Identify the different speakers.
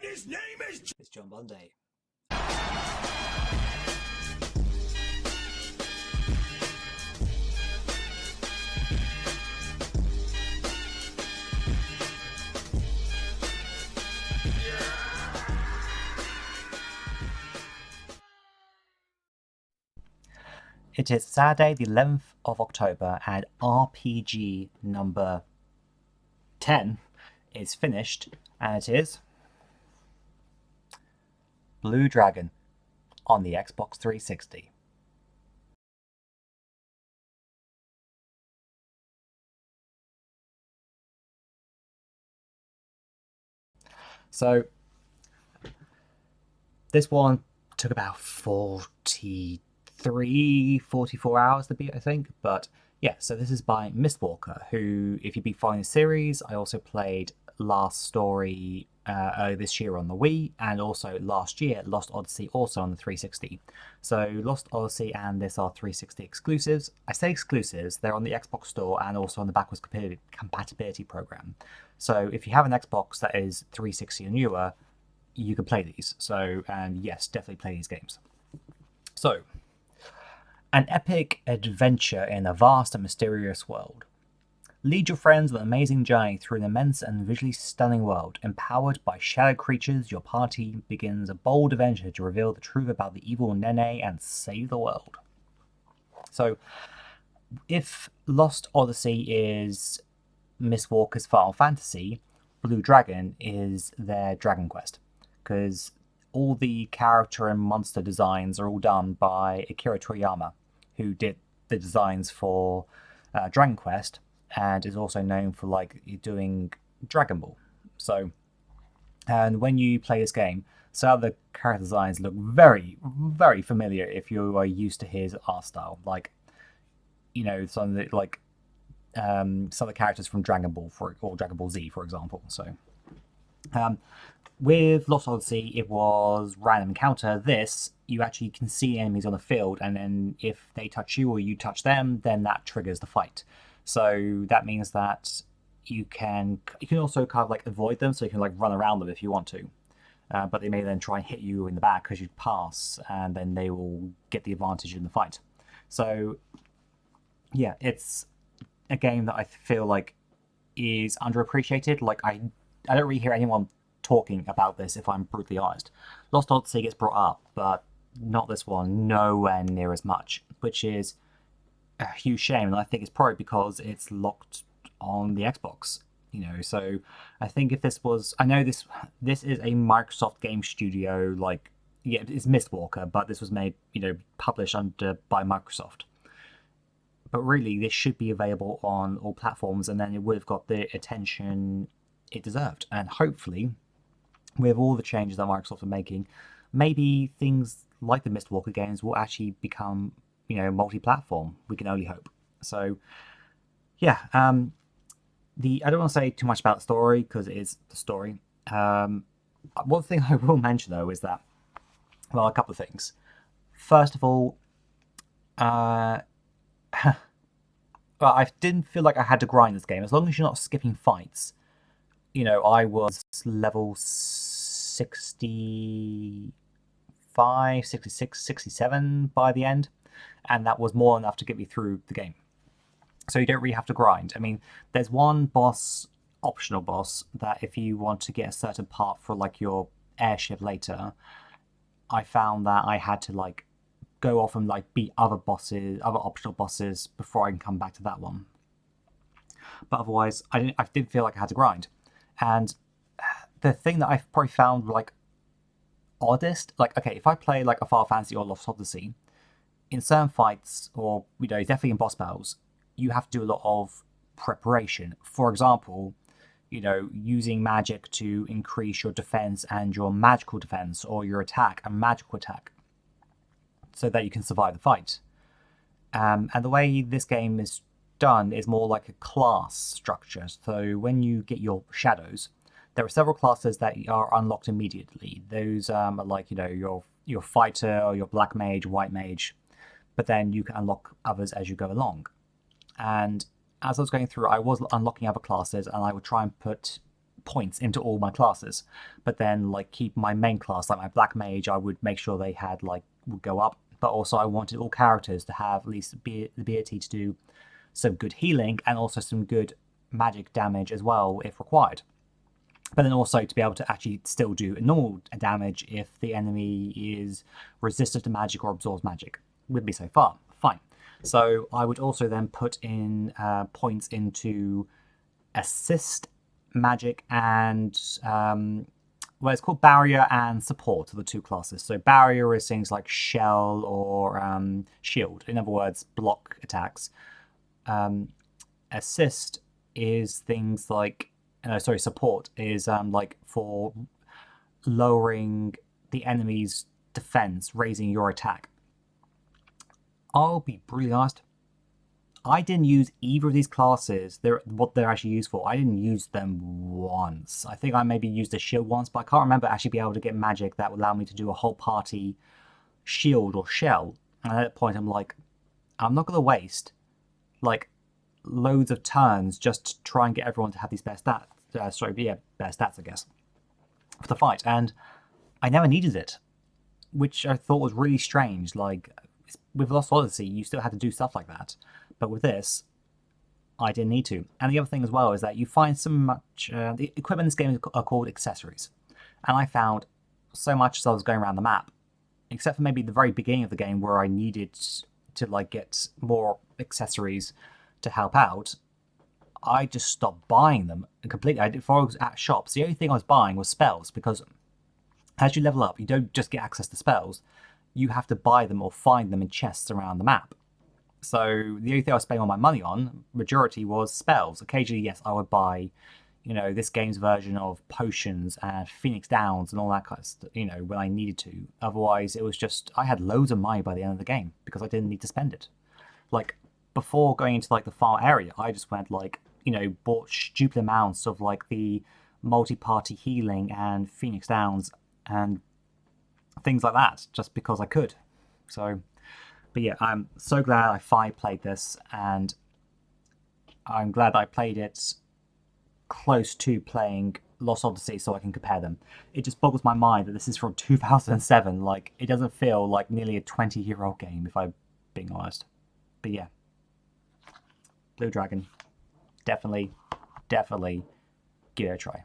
Speaker 1: His name is...
Speaker 2: It's John Bunday. It is Saturday, the 11th of October, and RPG number 10 is finished, and it is Blue Dragon on the Xbox 360. So, this one took about 44 hours to beat, I think, but yeah, so this is by Mistwalker, who, if you've been following the series, I also played Last Story earlier this year on the Wii, and also last year, Lost Odyssey, also on the 360. So Lost Odyssey and this are 360 exclusives. I say exclusives, they're on the Xbox Store and also on the backwards compatibility program. So if you have an Xbox that is 360 or newer, you can play these. So, and yes, definitely play these games. So, an epic adventure in a vast and mysterious world. Lead your friends on an amazing journey through an immense and visually stunning world. Empowered by shadow creatures, your party begins a bold adventure to reveal the truth about the evil Nene and save the world. So, if Lost Odyssey is Mistwalker's Final Fantasy, Blue Dragon is their Dragon Quest, because all the character and monster designs are all done by Akira Toriyama, who did the designs for Dragon Quest, and is also known for like doing Dragon Ball. So, and when you play this game, some of the character designs look very, very familiar if you are used to his art style. Like, you know, some of the some of the characters from Dragon Ball or Dragon Ball Z, for example. So, with Lost Odyssey, it was random encounter. This, you actually can see enemies on the field, and then if they touch you or you touch them, then that triggers the fight. So that means that you can also kind of like avoid them, so you can like run around them if you want to. But they may then try and hit you in the back because you pass, and then they will get the advantage in the fight. So yeah, it's a game that I feel like is underappreciated. Like I don't really hear anyone talking about this, if I'm brutally honest. Lost Odyssey gets brought up, but not this one, nowhere near as much, which is a huge shame, and I think it's probably because it's locked on the Xbox. You know, so I think if this was, I know this is a Microsoft game studio, like yeah, it's Mistwalker, but this was made, you know, published by Microsoft. But really, this should be available on all platforms, and then it would have got the attention it deserved. And hopefully, with all the changes that Microsoft are making, maybe things like the Mistwalker games will actually become, you know, multi-platform. We can only hope. So, yeah. I don't want to say too much about the story because it is the story. One thing I will mention though is that, well, a couple of things. First of all, well, I didn't feel like I had to grind this game. As long as you're not skipping fights, you know, I was level 65, 66, 67 by the end, and that was more enough to get me through the game. So you don't really have to grind. I mean, there's one boss, optional boss, that if you want to get a certain part for like your airship later, I found that I had to like go off and like beat other bosses, other optional bosses before I can come back to that one. But otherwise, I didn't feel like I had to grind. And the thing that I've probably found like oddest, like okay, if I play like a Final Fantasy or Lost Odyssey, in certain fights, or you know, definitely in boss battles, you have to do a lot of preparation. For example, you know, using magic to increase your defense and your magical defense, or your attack and magical attack, so that you can survive the fight. And the way this game is done is more like a class structure. So when you get your shadows, there are several classes that are unlocked immediately. Those are like, you know, your fighter or your black mage, white mage, but then you can unlock others as you go along. And as I was going through, I was unlocking other classes, and I would try and put points into all my classes, but then like keep my main class, like my black mage, I would make sure they had like would go up, but also I wanted all characters to have at least the ability to do some good healing and also some good magic damage as well if required. But then also to be able to actually still do normal damage if the enemy is resistant to magic or absorbs magic. With me so far, fine. So I would also then put in points into assist, magic, and well, it's called barrier and support are the two classes. So barrier is things like shell or shield. In other words, block attacks. Assist is things like support is like for lowering the enemy's defense, raising your attack. I'll be brutally honest, I didn't use either of these classes. What they're actually used for. I didn't use them once. I think I maybe used a shield once, but I can't remember actually being able to get magic that would allow me to do a whole party shield or shell. And at that point, I'm like, I'm not going to waste like loads of turns just to try and get everyone to have these best stats. Best stats, I guess, for the fight. And I never needed it, which I thought was really strange. Like, with Lost Odyssey, you still had to do stuff like that. But with this, I didn't need to. And the other thing as well is that you find so much... the equipment in this game are called accessories. And I found so much as I was going around the map, except for maybe the very beginning of the game where I needed to like get more accessories to help out, I just stopped buying them completely. Before I was at shops, the only thing I was buying was spells, because as you level up, you don't just get access to spells. You have to buy them or find them in chests around the map. So the only thing I was spending all my money on, majority, was spells. Occasionally, yes, I would buy, this game's version of potions and Phoenix Downs and all that kind of stuff, when I needed to. Otherwise, it was just, I had loads of money by the end of the game because I didn't need to spend it. Like, before going into like the farm area, I just went like, bought stupid amounts of like the multi-party healing and Phoenix Downs and things like that, just because I could. So, but yeah, I'm so glad I finally played this, and I'm glad that I played it close to playing Lost Odyssey so I can compare them. It just boggles my mind that this is from 2007. Like, it doesn't feel like nearly a 20-year-old game, if I'm being honest. But yeah, Blue Dragon, definitely give it a try.